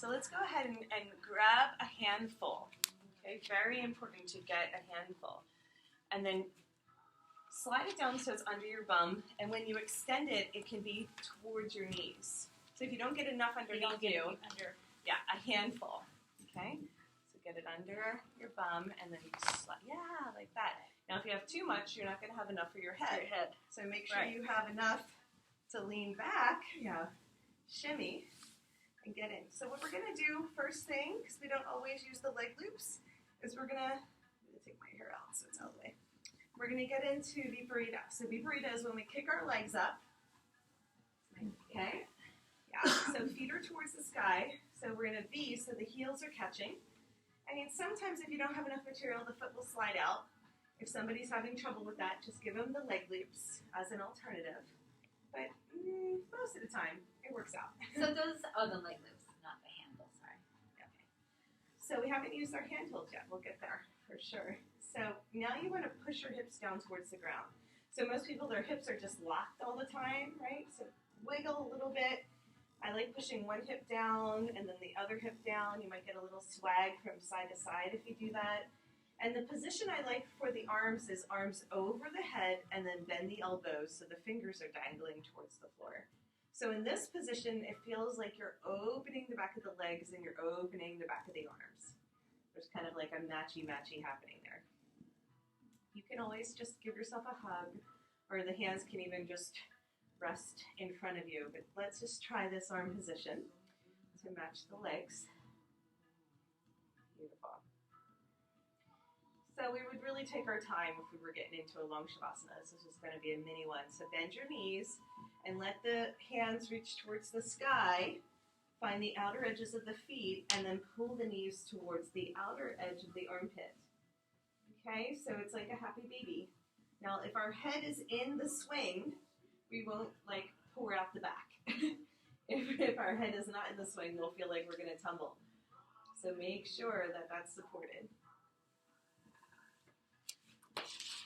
So let's go ahead and grab a handful. Okay, very important to get a handful. And then slide it down so it's under your bum. And when you extend it, it can be towards your knees. So if you don't get enough underneath you, yeah, a handful. Okay, so get it under your bum and then slide, yeah, like that. Now if you have too much, you're not going to have enough for your head. So make sure you have enough to lean back. Yeah, shimmy and get in. So what we're going to do first thing, because we don't always use the leg loops, is I'm going to take my hair out so it's out of the way. We're going to get into Viparita. So Viparita is when we kick our legs up. Okay? Yeah. So feet are towards the sky. So we're in a V, so the heels are catching. I mean, sometimes if you don't have enough material, the foot will slide out. If somebody's having trouble with that, just give them the leg loops as an alternative. But most of the time, it works out. So those are the leg loops, not the handle, sorry. Okay. So we haven't used our handholds yet. We'll get there for sure. So now you want to push your hips down towards the ground. So most people, their hips are just locked all the time, right? So wiggle a little bit. I like pushing one hip down and then the other hip down. You might get a little swag from side to side if you do that. And the position I like for the arms is arms over the head and then bend the elbows so the fingers are dangling towards the floor. So in this position, it feels like you're opening the back of the legs and you're opening the back of the arms. There's kind of like a matchy-matchy happening there. You can always just give yourself a hug, or the hands can even just rest in front of you. But let's just try this arm position to match the legs. Beautiful. So we would really take our time if we were getting into a long Shavasana. This is just going to be a mini one. So bend your knees and let the hands reach towards the sky. Find the outer edges of the feet and then pull the knees towards the outer edge of the armpit. Okay, so it's like a happy baby. Now, if our head is in the swing, we won't like pour out the back. if our head is not in the swing, we'll feel like we're going to tumble. So make sure that that's supported.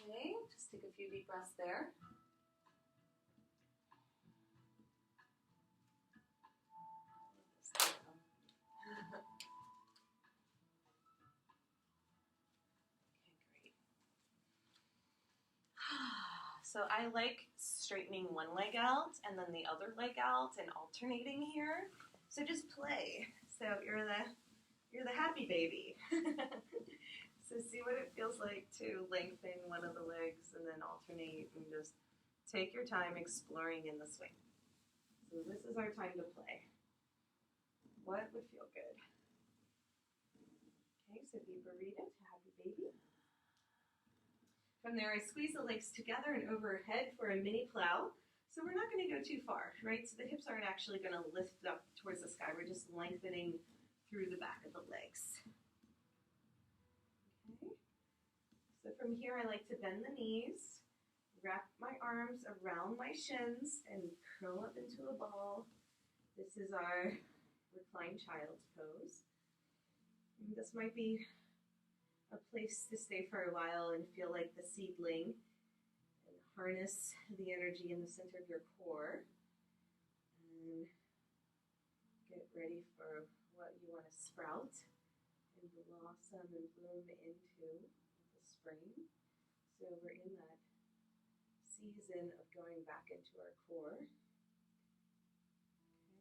Okay, just take a few deep breaths there. So I like straightening one leg out and then the other leg out and alternating here. So just play. So you're the happy baby. So see what it feels like to lengthen one of the legs and then alternate and just take your time exploring in the swing. So this is our time to play. What would feel good? Okay, so Viparita to happy baby. From there, I squeeze the legs together and overhead for a mini plow. So we're not going to go too far, right? So the hips aren't actually going to lift up towards the sky. We're just lengthening through the back of the legs. Okay. So from here, I like to bend the knees, wrap my arms around my shins, and curl up into a ball. This is our reclined child's pose. And this might be a place to stay for a while and feel like the seedling and harness the energy in the center of your core and get ready for what you want to sprout and blossom and bloom into the spring. So we're in that season of going back into our core.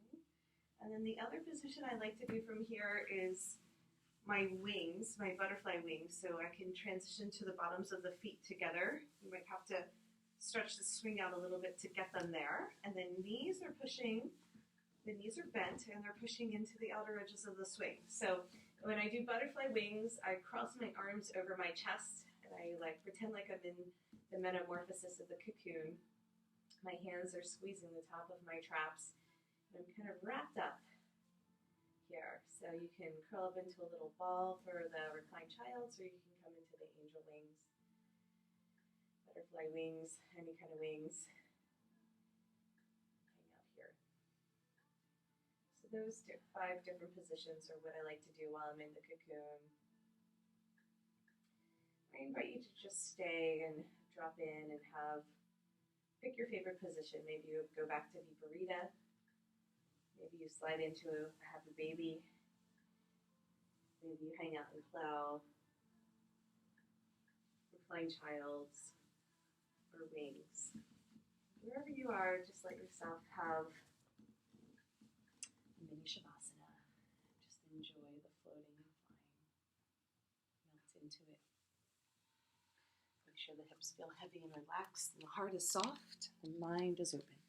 Okay. And then the other position I like to do from here is my wings, my butterfly wings, so I can transition to the bottoms of the feet together. You might have to stretch the swing out a little bit to get them there. And then knees are pushing, the knees are bent and they're pushing into the outer edges of the swing. So when I do butterfly wings, I cross my arms over my chest and I like pretend like I'm in the metamorphosis of the cocoon. My hands are squeezing the top of my traps and I'm kind of wrapped up here. So you can curl up into a little ball for the reclined child, or you can come into the angel wings, butterfly wings, any kind of wings. Hang out here. So those 5 different positions are what I like to do while I'm in the cocoon. I invite you to just stay and drop in and pick your favorite position. Maybe you go back to Viparita. Maybe you slide into a happy baby. Maybe you hang out in cloud, or flying childs, or wings. Wherever you are, just let yourself have a mini Shavasana. Just enjoy the floating and flying. Melt into it. Make sure the hips feel heavy and relaxed, and the heart is soft, and the mind is open.